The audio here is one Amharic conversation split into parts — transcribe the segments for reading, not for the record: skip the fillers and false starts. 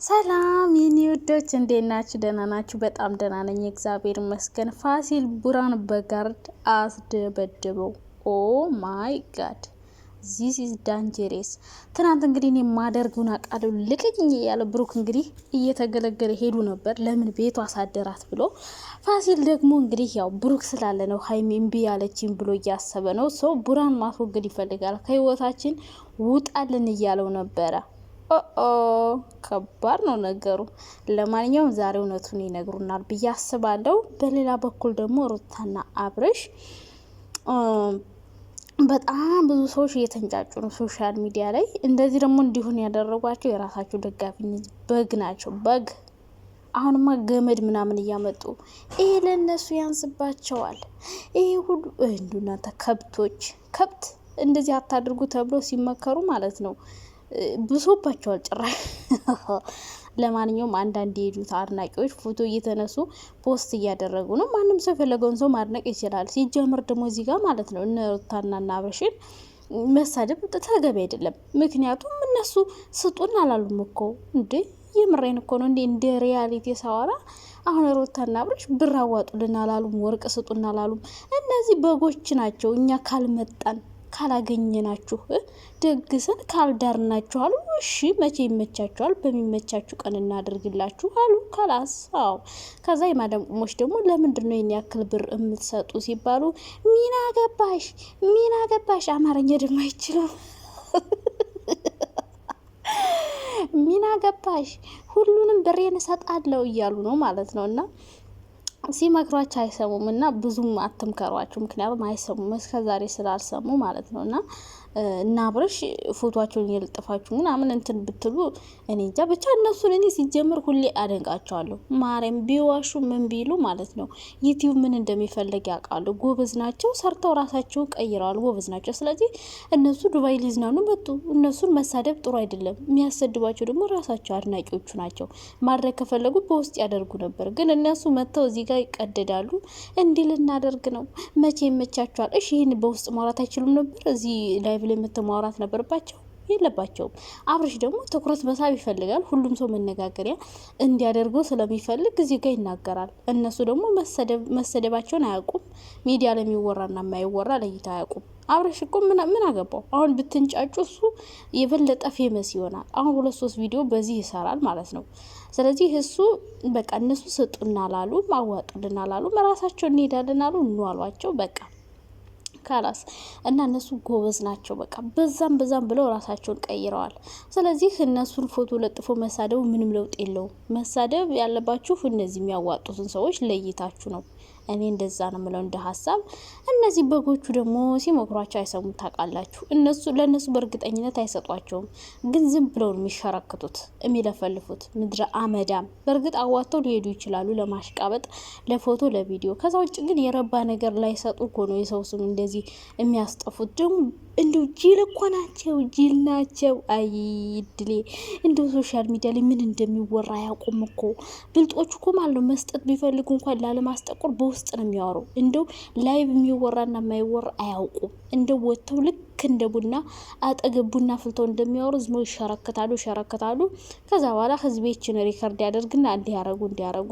ሰላም የኔ ውዶች እንዴት ናችሁ? ደህና ናችሁ? በጣም ደህና ነኝ፣ እግዚአብሔር ይመስገን። ፋሲል ቡራን በጋርድ አስደበደበው። ኦ ማይ ጋድ ዚስ ኢዝ ዳንጀሬስ። ትናንት እንግዲህ እኔ ማደርገውን አቃለው ልቅኝ ያለ ብሩክ እንግዲህ እየተገለገለ ሄዱ ነበር። ለምን ቤቱ አሳደራት ብሎ ፋሲል ደግሞ እንግዲህ ያው ብሩክ ስላለ ነው ሀይሚ እምቢ ያለችኝ ብሎ እያሰበ ነው። ሰው ቡራን ማስወገድ ይፈልጋል። ከህይወታችን ውጣልን እያለው ነበረ። ኦ ከባድ ነው ነገሩ። ለማንኛውም ዛሬ እውነቱን ይነግሩናል ብዬ አስባለሁ። በሌላ በኩል ደግሞ ሩታና አብርሽ በጣም ብዙ ሰዎች እየተንጫጩ ነው ሶሻል ሚዲያ ላይ። እንደዚህ ደግሞ እንዲሆን ያደረጓቸው የራሳቸው ደጋፊ በግ ናቸው። በግ አሁንማ ገመድ ምናምን እያመጡ ይሄ ለእነሱ ያንስባቸዋል። ይሄ ሁሉ እናንተ ከብቶች፣ ከብት እንደዚህ አታድርጉ ተብሎ ሲመከሩ ማለት ነው ብሶባቸዋል ጭራሽ። ለማንኛውም አንዳንድ የሄዱት አድናቂዎች ፎቶ እየተነሱ ፖስት እያደረጉ ነው። ማንም ሰው የፈለገውን ሰው ማድነቅ ይችላል። ሲጀምር ደግሞ እዚህ ጋር ማለት ነው እነ ሩታና እና አብርሽን መሳደብ ተገቢ አይደለም። ምክንያቱም እነሱ ስጡን አላሉም እኮ እንዴ። የምሬን እኮ ነው። እንደ ሪያሊቲ ሳወራ አሁን ሩታና አብርሽ ብር አዋጡልን አላሉም፣ ወርቅ ስጡን አላሉም። እነዚህ በጎች ናቸው። እኛ ካልመጣን ካላገኘናችሁ ደግሰን ካልዳርናችሁ አሉ። እሺ መቼ ይመቻችኋል? በሚመቻችሁ ቀን እናደርግላችሁ አሉ። ከላስ አዎ። ከዛ የማዳም ቁሞች ደግሞ ለምንድን ነው የኔ ያክል ብር የምትሰጡ ሲባሉ ሚና ገባሽ አማርኛ ደግሞ አይችልም። ሚና ገባሽ ሁሉንም ብሬን እሰጣለሁ እያሉ ነው ማለት ነው። እና ሲመክሯቸው አይሰሙም። እና ብዙም አትምከሯቸው፣ ምክንያቱም አይሰሙም እስከዛሬ ስላልሰሙ ማለት ነው። እና አብርሽ ፎቶቸውን የልጥፋችሁ ምናምን እንትን ብትሉ እኔ እንጃ። ብቻ እነሱን እኔ ሲጀምር ሁሌ አደንቃቸዋለሁ። ማርያም ቢዋሹ ምን ቢሉ ማለት ነው ዩቲዩብ ምን እንደሚፈልግ ያውቃሉ። ጎበዝ ናቸው። ሰርተው ራሳቸውን ቀይረዋል። ጎበዝ ናቸው። ስለዚህ እነሱ ዱባይ ሊዝናኑ መጡ። እነሱን መሳደብ ጥሩ አይደለም። የሚያሰድቧቸው ደግሞ ራሳቸው አድናቂዎቹ ናቸው። ማድረግ ከፈለጉ በውስጥ ያደርጉ ነበር። ግን እነሱ መጥተው እዚህ ጋር ይቀደዳሉ። እንዲህ ልናደርግ ነው፣ መቼ ይመቻቸዋል? እሺ ይህን በውስጥ ማውራት አይችሉም ነበር? እዚህ ላይቭ ላይ የምትማውራት ነበረባቸው? የለባቸውም። አብርሽ ደግሞ ትኩረት መሳብ ይፈልጋል። ሁሉም ሰው መነጋገሪያ እንዲያደርገው ስለሚፈልግ እዚህ ጋር ይናገራል። እነሱ ደግሞ መሰደባቸውን አያውቁም። ሚዲያ ለሚወራና የማይወራ ለይታ አያውቁም። አብርሽ እኮ ምን አገባው? አሁን ብትንጫጩ እሱ የበለጠ ፌመስ ይሆናል። አሁን 2-3 ቪዲዮ በዚህ ይሰራል ማለት ነው። ስለዚህ እሱ በቃ እነሱ ስጡና ላሉ ማዋጡልና ላሉ ራሳቸው እንሄዳለን አሉ እንዋሏቸው በቃ ካላስ። እና እነሱ ጎበዝ ናቸው። በቃ በዛም ብለው ራሳቸውን ቀይረዋል። ስለዚህ እነሱን ፎቶ ለጥፎ መሳደቡ ምንም ለውጥ የለውም። መሳደብ ያለባችሁ እነዚህ የሚያዋጡትን ሰዎች ለይታችሁ ነው። እኔ እንደዛ ነው ምለው እንደ ሀሳብ። እነዚህ በጎቹ ደግሞ ሲሞክሯቸው አይሰሙም። ታውቃላችሁ፣ ለእነሱ በእርግጠኝነት አይሰጧቸውም። ግን ዝም ብለው ነው የሚሸረክቱት የሚለፈልፉት። ምድረ አመዳም። በእርግጥ አዋጥተው ሊሄዱ ይችላሉ ለማሽቃበጥ፣ ለፎቶ፣ ለቪዲዮ። ከዛ ውጭ ግን የረባ ነገር ላይ ሰጡ እኮ ነው የሰው ስም እንደዚህ የሚያስጠፉት። ደግሞ እንዲሁ ጅል እኮ ናቸው፣ ጅል ናቸው። አይ ድሌ እንዲሁ ሶሻል ሚዲያ ላይ ምን እንደሚወራ አያውቁም እኮ። ብልጦቹ እኮ ማለት ነው መስጠት ቢፈልጉ እንኳን ላለማስጠቆር በውስጥ ነው የሚያወሩ። እንደው ላይቭ የሚወራና የማይወራ አያውቁም። እንደው ወጥተው ልክ እንደ ቡና አጠገብ ቡና ፍልተው እንደሚያወሩ ዝም ይሸረከታሉ። ከዛ በኋላ ህዝቤችን ሪከርድ ያደርግና እንዲያረጉ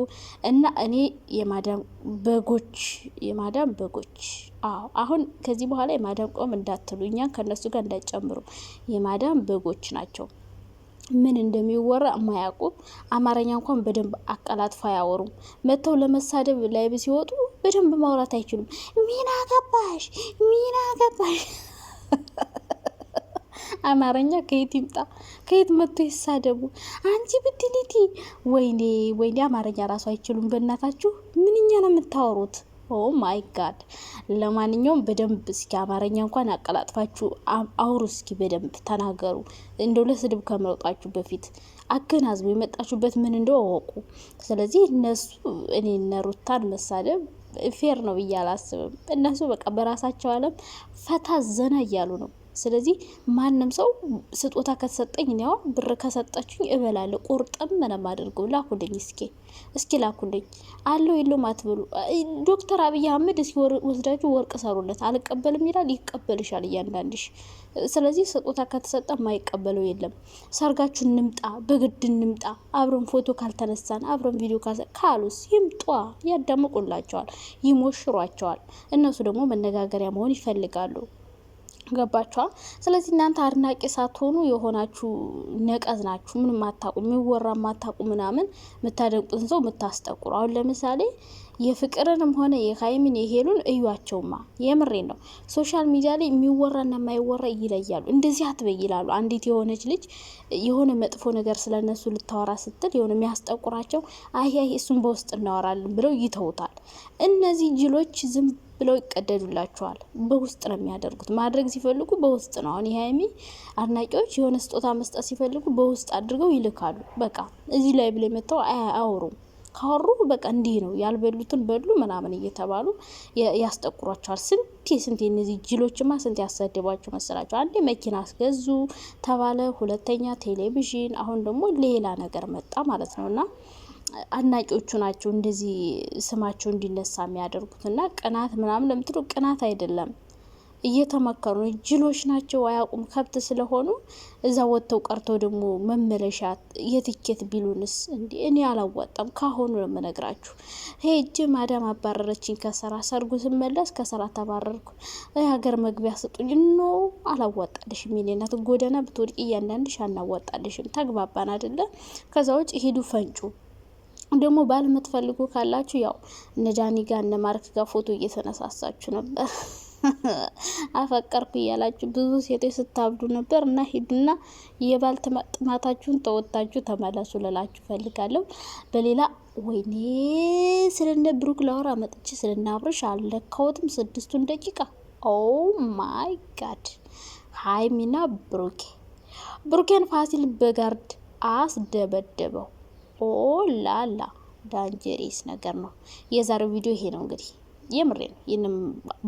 እና እኔ የማዳም በጎች አሁን ከዚህ በኋላ የማዳም ቆም እንዳትሉ፣ እኛን ከነሱ ጋር እንዳይጨምሩ። የማዳም በጎች ናቸው። ምን እንደሚወራ የማያውቁ፣ አማርኛ እንኳን በደንብ አቀላጥፋ አያወሩም። መተው ለመሳደብ ላይ ሲወጡ በደንብ ማውራት አይችሉም። ሚና ገባሽ አማርኛ ከየት ይምጣ? ከየት መጥቶ ይሳደቡ? አንቺ ብትሊቲ ወይኔ አማርኛ ራሱ አይችሉም። በእናታችሁ ምንኛ ነው የምታወሩት? ኦ ማይ ጋድ። ለማንኛውም በደንብ እስኪ አማርኛ እንኳን አቀላጥፋችሁ አውሩ። እስኪ በደንብ ተናገሩ። እንደው ለስድብ ከመውጣችሁ በፊት አገናዝቡ። የመጣችሁበት ምን እንደው አወቁ። ስለዚህ እኔ እነ ሩታን መሳደብ ፌር ነው ብዬ አላስብም። እነሱ በቃ በራሳቸው ዓለም ፈታ ዘና እያሉ ነው። ስለዚህ ማንም ሰው ስጦታ ከተሰጠኝ ነው ብር ከሰጠችኝ እበላለሁ። ቁርጥም ምንም አድርገው ላኩልኝ። እስኪ ላኩልኝ። አለው የለውም አትበሉ። ዶክተር አብይ አህመድ እስኪ ወስዳችሁ ወርቅ ሰሩለት። አልቀበልም ይላል፣ ይቀበልሻል እያንዳንድሽ። ስለዚህ ስጦታ ከተሰጠ የማይቀበለው የለም። ሰርጋችሁ እንምጣ፣ በግድ እንምጣ፣ አብረን ፎቶ ካልተነሳን አብረን ቪዲዮ ካሉስ ይምጧ፣ ያዳምቁላቸዋል፣ ይሞሽሯቸዋል። እነሱ ደግሞ መነጋገሪያ መሆን ይፈልጋሉ። ገባችኋ? ስለዚህ እናንተ አድናቂ ሳትሆኑ የሆናችሁ ነቀዝ ናችሁ። ምንም አታውቁ፣ የሚወራ ማታውቁ ምናምን የምታደንቁትን ሰው የምታስጠቁሩ። አሁን ለምሳሌ የፍቅርንም ሆነ የሀይሚን የሄሉን እዩዋቸውማ። የምሬን ነው። ሶሻል ሚዲያ ላይ የሚወራና የማይወራ ይለያሉ። እንደዚህ አትበይ ይላሉ። አንዲት የሆነች ልጅ የሆነ መጥፎ ነገር ስለነሱ ልታወራ ስትል የሆነ የሚያስጠቁራቸው አይ እሱን በውስጥ እናወራለን ብለው ይተውታል። እነዚህ ጅሎች ዝም ብለው ይቀደዱላቸዋል። በውስጥ ነው የሚያደርጉት። ማድረግ ሲፈልጉ በውስጥ ነው። አሁን የሀይሚ አድናቂዎች የሆነ ስጦታ መስጠት ሲፈልጉ በውስጥ አድርገው ይልካሉ። በቃ እዚህ ላይ ብለው መጥተው አያወሩም። ካወሩ በቃ እንዲህ ነው ያልበሉትን በሉ ምናምን እየተባሉ ያስጠቁሯቸዋል። ስንቴ እነዚህ ጅሎችማ ስንት ያሰደቧቸው መሰላቸው። አንዴ መኪና አስገዙ ተባለ፣ ሁለተኛ ቴሌቪዥን፣ አሁን ደግሞ ሌላ ነገር መጣ ማለት ነው። እና አድናቂዎቹ ናቸው እንደዚህ ስማቸው እንዲነሳ የሚያደርጉት። እና ቅናት ምናምን ለምትሉ ቅናት አይደለም፣ እየተመከሩ ነው። ጅሎች ናቸው፣ አያውቁም። ከብት ስለሆኑ እዛ ወጥተው ቀርተው ደግሞ መመለሻ የትኬት ቢሉንስ እንዲ እኔ አላዋጣም። ካሁኑ ነው የምነግራችሁ። ሄጄ ማዳም አባረረችኝ ከስራ፣ ሰርጉ ስመለስ ከስራ ተባረርኩ፣ የሀገር መግቢያ ስጡኝ። ኖ አላዋጣልሽም። የኔናት ጎዳና ብትወድቂ እያንዳንድሽ አናዋጣልሽም። ተግባባን አይደለ? ከዛ ውጭ ሄዱ ፈንጩ። ደግሞ ባል የምትፈልጉ ካላችሁ ያው እነ ዳኒ ጋር እነ ማርክ ጋር ፎቶ እየተነሳሳችሁ ነበር። አፈቀርኩ እያላችሁ ብዙ ሴቶች ስታብዱ ነበር። እና ሂዱና የባል ጥማታችሁን ተወጣችሁ ተመለሱ ልላችሁ ፈልጋለሁ። በሌላ ወይኔ ስለነ ብሩክ ላወራ መጥቼ ስለነ አብርሽ አልለካውትም 6 ደቂቃ። ኦ ማይ ጋድ! ሀይሚና ብሩኬን ፋሲል በጋርድ አስደበደበው። ኦ ላላ ዳንጀሪስ ነገር ነው። የዛሬው ቪዲዮ ይሄ ነው እንግዲህ። የምሬ ነው። ይህንም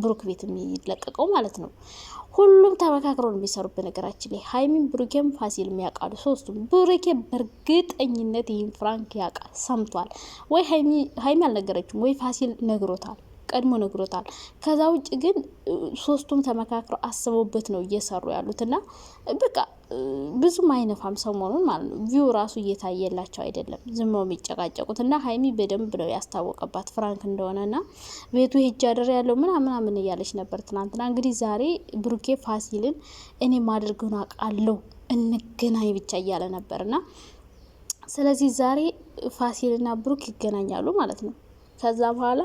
ብሩክ ቤት የሚለቀቀው ማለት ነው። ሁሉም ተመካክረው ነው የሚሰሩት። በነገራችን ላይ ሀይሚን ብሩኬም ፋሲል የሚያውቃሉ ሶስቱም። ብሩኬ በእርግጠኝነት ይህን ፍራንክ ያውቃል፣ ሰምቷል። ወይ ሀይሚ አልነገረችም ወይ ፋሲል ነግሮታል፣ ቀድሞ ነግሮታል። ከዛ ውጭ ግን ሶስቱም ተመካክረው አስበውበት ነው እየሰሩ ያሉት። እና በቃ ብዙም አይነፋም ሰሞኑን ማለት ነው። ቪው ራሱ እየታየላቸው አይደለም፣ ዝም ነው የሚጨቃጨቁት። እና ሀይሚ በደንብ ነው ያስታወቀባት ፍራንክ እንደሆነ። ና ቤቱ ሄጅ አደር ያለው ምናምን እያለች ነበር ትናንትና። እንግዲህ ዛሬ ብሩኬ ፋሲልን እኔ ማድርገውን አውቃለሁ እንገናኝ ብቻ እያለ ነበር። ና ስለዚህ ዛሬ ፋሲልና ብሩክ ይገናኛሉ ማለት ነው። ከዛ በኋላ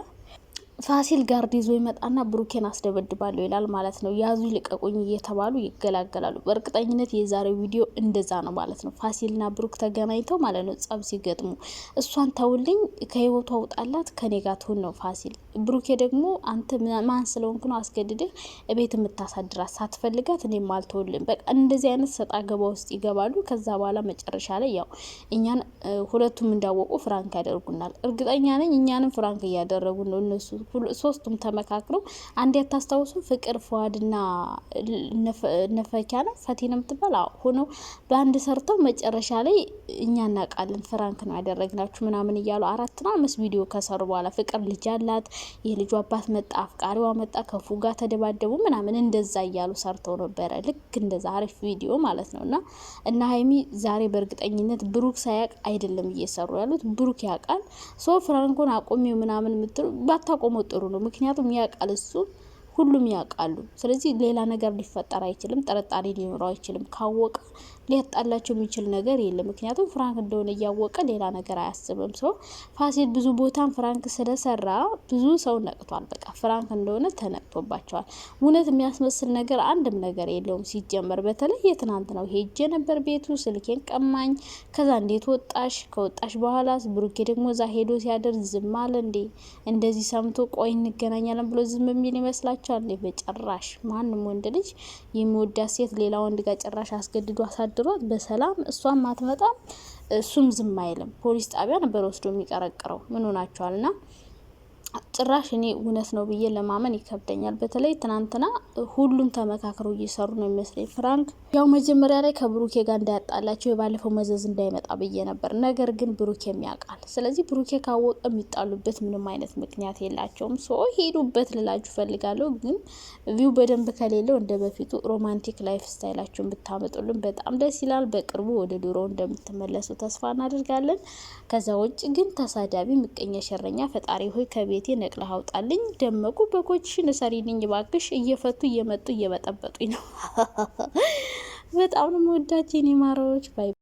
ፋሲል ጋርድ ይዞ ይመጣና ብሩኬን አስደበድባለሁ ይላል ማለት ነው። ያዙ ይልቀቁኝ እየተባሉ ይገላገላሉ። በእርግጠኝነት የዛሬው ቪዲዮ እንደዛ ነው ማለት ነው። ፋሲልና ብሩክ ተገናኝተው ማለት ነው ጸብ ሲገጥሙ እሷን ተውልኝ ከህይወቷ አውጣላት ከኔ ጋር ትሁን ነው ፋሲል። ብሩኬ ደግሞ አንተ ማን ስለሆንክ ነው አስገድደህ እቤት የምታሳድራት ሳትፈልጋት እኔም አልተውልም። በቃ እንደዚህ አይነት ሰጣ ገባ ውስጥ ይገባሉ። ከዛ በኋላ መጨረሻ ላይ ያው እኛን ሁለቱም እንዳወቁ ፍራንክ ያደርጉናል። እርግጠኛ ነኝ እኛንም ፍራንክ እያደረጉ ነው እነሱ ሶስቱም ተመካክረው። አንድ ያታስታውሱ ፍቅር ፏድና ነፈኪያ ነው ፈቲና የምትባል ሆነው በአንድ ሰርተው መጨረሻ ላይ እኛ እናውቃለን ፍራንክ ነው ያደረግናችሁ ምናምን እያሉ 4-5 ቪዲዮ ከሰሩ በኋላ ፍቅር ልጅ አላት፣ የልጁ አባት መጣ፣ አፍቃሪዋ መጣ፣ ከፉ ጋር ተደባደቡ ምናምን እንደዛ እያሉ ሰርተው ነበረ። ልክ እንደዛ አሪፍ ቪዲዮ ማለት ነው። እና ሀይሚ ዛሬ በእርግጠኝነት ብሩክ ሳያቅ አይደለም እየሰሩ ያሉት፣ ብሩክ ያውቃል። ሶ ፍራንኩን አቆሚው ምናምን የምትሉ ባታቆሙ ጥሩ ነው። ምክንያቱም ያውቃል እሱ፣ ሁሉም ያውቃሉ። ስለዚህ ሌላ ነገር ሊፈጠር አይችልም፣ ጥርጣሬ ሊኖረው አይችልም። ካወቀ ሊያጣላቸው የሚችል ነገር የለም። ምክንያቱም ፍራንክ እንደሆነ እያወቀ ሌላ ነገር አያስብም። ሰው ፋሲል ብዙ ቦታን ፍራንክ ስለሰራ ብዙ ሰው ነቅቷል። በቃ ፍራንክ እንደሆነ ተነቅቶባቸዋል። እውነት የሚያስመስል ነገር አንድም ነገር የለውም ሲጀመር። በተለይ የትናንት ነው ሄጄ ነበር ቤቱ፣ ስልኬን ቀማኝ፣ ከዛ እንዴት ወጣሽ፣ ከወጣሽ በኋላ ብሩኬ ደግሞ እዛ ሄዶ ሲያደር ዝም አለ እንዴ? እንደዚህ ሰምቶ ቆይ እንገናኛለን ብሎ ዝም የሚል ይመስላችኋል? በጭራሽ። ማንም ወንድ ልጅ የሚወዳት ሴት ሌላ ወንድ ጋር ጭራሽ አስገድዶ አሳድሯት በሰላም እሷም አትመጣም እሱም ዝም አይልም። ፖሊስ ጣቢያ ነበር ወስዶ የሚቀረቅረው። ምን ሆናችኋልና ጭራሽ እኔ እውነት ነው ብዬ ለማመን ይከብደኛል። በተለይ ትናንትና ሁሉም ተመካክረው እየሰሩ ነው የሚመስለኝ ፍራንክ። ያው መጀመሪያ ላይ ከብሩኬ ጋር እንዳያጣላቸው የባለፈው መዘዝ እንዳይመጣ ብዬ ነበር። ነገር ግን ብሩኬ የሚያውቃል። ስለዚህ ብሩኬ ካወቀ የሚጣሉበት ምንም አይነት ምክንያት የላቸውም። ሶ ሄዱበት ልላችሁ ፈልጋለሁ። ግን ቪው በደንብ ከሌለው እንደ በፊቱ ሮማንቲክ ላይፍ ስታይላችሁን ብታመጡልን በጣም ደስ ይላል። በቅርቡ ወደ ድሮ እንደምትመለሱ ተስፋ እናደርጋለን። ከዛ ውጭ ግን ተሳዳቢ፣ ምቀኛ፣ ሸረኛ ፈጣሪ ሆይ ከቤቴ ነቅለህ አውጣልኝ። ደመቁ በጎችሽን እሰሪልኝ ባክሽ። እየፈቱ እየመጡ እየበጠበጡኝ ነው። በጣም ነው የምወዳቸው የኔ ማሮች። ባይ